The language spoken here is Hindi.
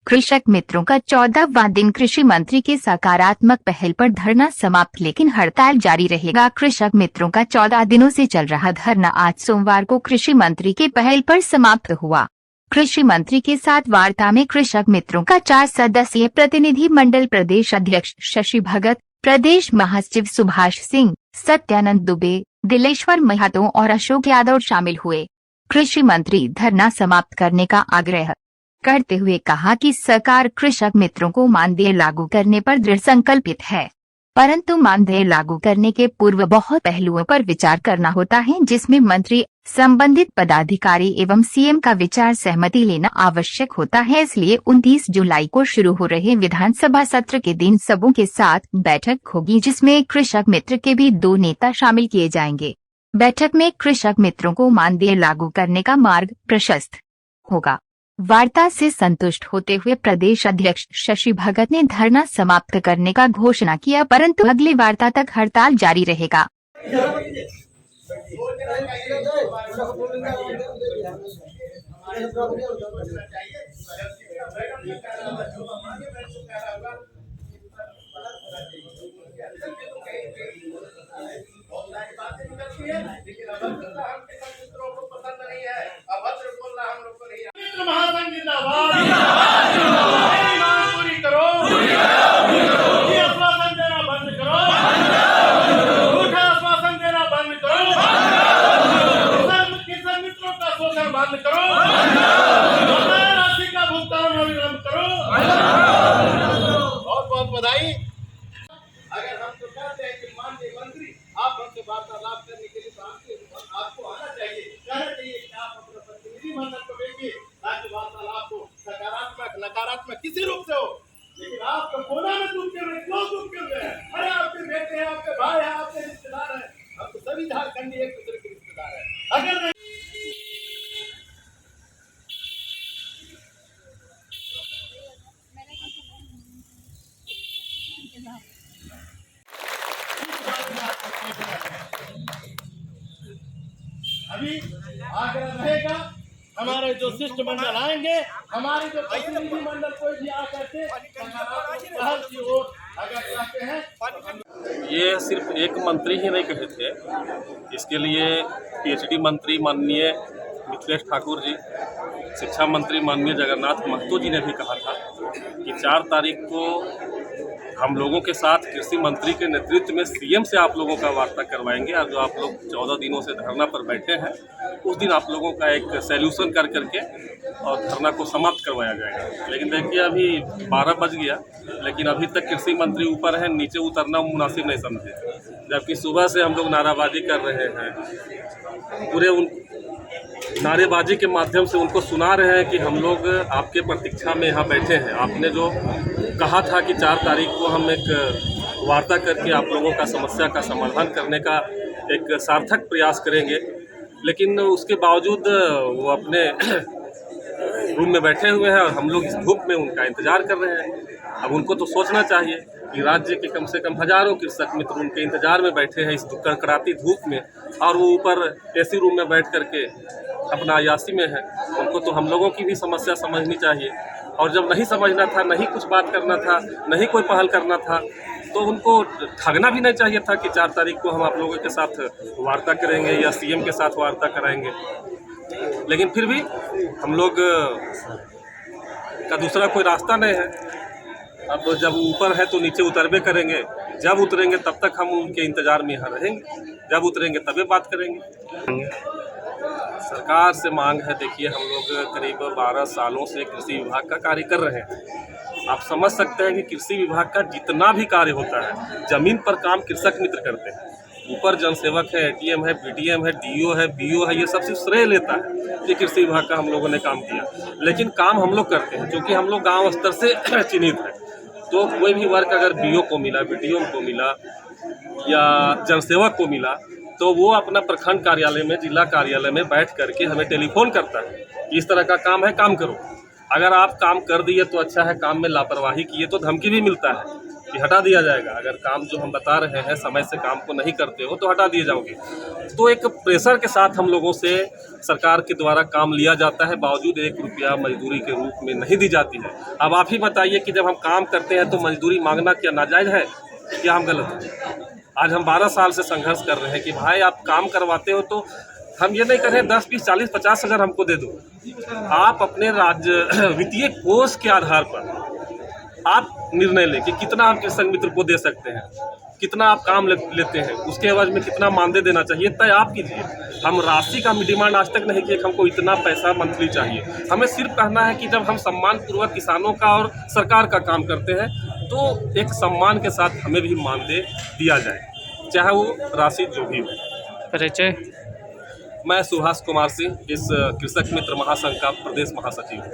कृषक मित्रों का 14वां दिन। कृषि मंत्री के सकारात्मक पहल पर धरना समाप्त, लेकिन हड़ताल जारी रहेगा। कृषक मित्रों का 14 दिनों से चल रहा धरना आज सोमवार को कृषि मंत्री के पहल पर समाप्त हुआ। कृषि मंत्री के साथ वार्ता में कृषक मित्रों का 4 सदस्यीय प्रतिनिधि मंडल प्रदेश अध्यक्ष शशि भगत, प्रदेश महासचिव सुभाष सिंह, सत्यानंद दुबे, दिलेश्वर महतो और अशोक यादव शामिल हुए। कृषि मंत्री धरना समाप्त करने का आग्रह करते हुए कहा कि सरकार कृषक मित्रों को मानदेय लागू करने पर दृढ़ संकल्पित है, परंतु मानदेय लागू करने के पूर्व बहुत पहलुओं पर विचार करना होता है, जिसमें मंत्री, संबंधित पदाधिकारी एवं सीएम का विचार सहमति लेना आवश्यक होता है। इसलिए 29 जुलाई को शुरू हो रहे विधानसभा सत्र के दिन सबों के साथ बैठक होगी, जिसमें कृषक मित्र के भी 2 नेता शामिल किए जाएंगे। बैठक में कृषक मित्रों को मानदेय लागू करने का मार्ग प्रशस्त होगा। वार्ता से संतुष्ट होते हुए प्रदेश अध्यक्ष शशि भगत ने धरना समाप्त करने का घोषणा किया, परंतु अगली वार्ता तक हड़ताल जारी रहेगा। महासंघ जिंदाबाद, मेरी मांग पूरी करो, ये आश्वासन देना बंद करो, झूठा आश्वासन देना बंद करो, किसान मित्रों का शोषण बंद करो, बकाया राशि का भुगतान अविलंब करो। बहुत बहुत बधाई। अगर हम तो कहते हैं कि माननीय मंत्री आप हमसे वार्तालाप करने के लिए आपको आना चाहिए, कहना चाहिए कि आप अपने प्रतिनिधि मंडल को भेजिए ताकि वार्तालाप को सकारात्मक नकारात्मक किसी रूप से हो। लेकिन आप तो कोना में डूबते हुए क्यों डूबते हुए हैं? अरे आपके बेटे हैं, आपके भाई हैं, आपके रिश्तेदार हैं, हम तो सभी झारखंडी एक दूसरे के रिश्तेदार हैं। अगर नहीं अभी आग्रह रहेगा, हमारे जो शिष्टमंडल आएंगे, हमारे जो प्रतिनिधि मंडल कोई भी आकर के पहल की ओर अगर चाहते हैं। ये सिर्फ एक मंत्री ही नहीं कहे थे, इसके लिए पीएचडी मंत्री माननीय मिथिलेश ठाकुर जी, शिक्षा मंत्री माननीय जगन्नाथ महतो जी ने भी कहा था कि 4 तारीख को हम लोगों के साथ कृषि मंत्री के नेतृत्व में सीएम से आप लोगों का वार्ता करवाएंगे, और जो आप लोग 14 दिनों से धरना पर बैठे हैं उस दिन आप लोगों का एक सैल्यूशन कर करके और धरना को समाप्त करवाया जाएगा। लेकिन देखिए अभी 12 बज गया, लेकिन अभी तक कृषि मंत्री ऊपर है, नीचे उतरना मुनासिब नहीं समझे, जबकि सुबह से हम लोग नाराबाजी कर रहे हैं। पूरे उन नारेबाजी के माध्यम से उनको सुना रहे हैं कि हम लोग आपके प्रतीक्षा में यहाँ बैठे हैं। आपने जो कहा था कि 4 तारीख को हम एक वार्ता करके आप लोगों का समस्या का समाधान करने का एक सार्थक प्रयास करेंगे, लेकिन उसके बावजूद वो अपने रूम में बैठे हुए हैं और हम लोग इस धूप में उनका इंतज़ार कर रहे हैं। अब उनको तो सोचना चाहिए कि राज्य के कम से कम हज़ारों कृषक मित्र उनके इंतज़ार में बैठे हैं इस कड़कड़ाती धूप में, और वो ऊपर एसी रूम में बैठ करके अपना अयासी में है। उनको तो हम लोगों की भी समस्या समझनी चाहिए, और जब नहीं समझना था, नहीं कुछ बात करना था, नहीं कोई पहल करना था, तो उनको ठगना भी नहीं चाहिए था कि 4 तारीख को हम आप लोगों के साथ वार्ता करेंगे या सीएम के साथ वार्ता कराएंगे। लेकिन फिर भी हम लोग का दूसरा कोई रास्ता नहीं है। अब जब ऊपर है तो नीचे उतरबे करेंगे, जब उतरेंगे तब तक हम उनके इंतज़ार में यहाँ रहेंगे, जब उतरेंगे तभी बात करेंगे। सरकार से मांग है, देखिए हम लोग करीब 12 सालों से कृषि विभाग का कार्य कर रहे हैं। आप समझ सकते हैं कि कृषि विभाग का जितना भी कार्य होता है, ज़मीन पर काम कृषक मित्र करते हैं। ऊपर जनसेवक है, एटीएम है, पीटीएम है, डीओ है, बीओ है, ये सब सिर्फ श्रेय लेता है कि कृषि विभाग का हम लोगों ने काम किया, लेकिन काम हम लोग करते हैं। क्योंकि हम लोग गाँव स्तर से चिन्हित हैं, तो कोई भी वर्क अगर बीओ को मिला, बीडीओ को मिला या जनसेवक को मिला, तो वो अपना प्रखंड कार्यालय में, जिला कार्यालय में बैठ करके हमें टेलीफोन करता है, इस तरह का काम है, काम करो। अगर आप काम कर दिए तो अच्छा है, काम में लापरवाही किए तो धमकी भी मिलता है। कि हटा दिया जाएगा। अगर काम जो हम बता रहे हैं समय से काम को नहीं करते हो तो हटा दिए जाओगे। तो एक प्रेशर के साथ हम लोगों से सरकार के द्वारा काम लिया जाता है, बावजूद 1 रुपया मजदूरी के रूप में नहीं दी जाती है। अब आप ही बताइए कि जब हम काम करते हैं तो मजदूरी मांगना क्या नाजायज़ है, क्या हम गलत हैं? आज हम 12 साल से संघर्ष कर रहे हैं कि भाई आप काम करवाते हो तो हम ये नहीं कर रहे 10, 20, 40, 50 हज़ार हमको दे दो। आप अपने राज्य वित्तीय कोष के आधार पर आप निर्णय लें कि कितना आप कृषक मित्र को दे सकते हैं, कितना आप काम लेते हैं, उसके एवज में कितना मानदेय देना चाहिए, तय आप कीजिए। हम राशि का डिमांड आज तक नहीं किए कि हमको इतना पैसा मंथली चाहिए। हमें सिर्फ कहना है कि जब हम सम्मानपूर्वक किसानों का और सरकार का काम करते हैं तो एक सम्मान के साथ हमें भी मानदेय दिया जाए, चाहे वो राशि जो भी हो। परिचय? मैं सुभाष कुमार सिंह, इस कृषक मित्र महासंघ का प्रदेश महासचिव हूँ।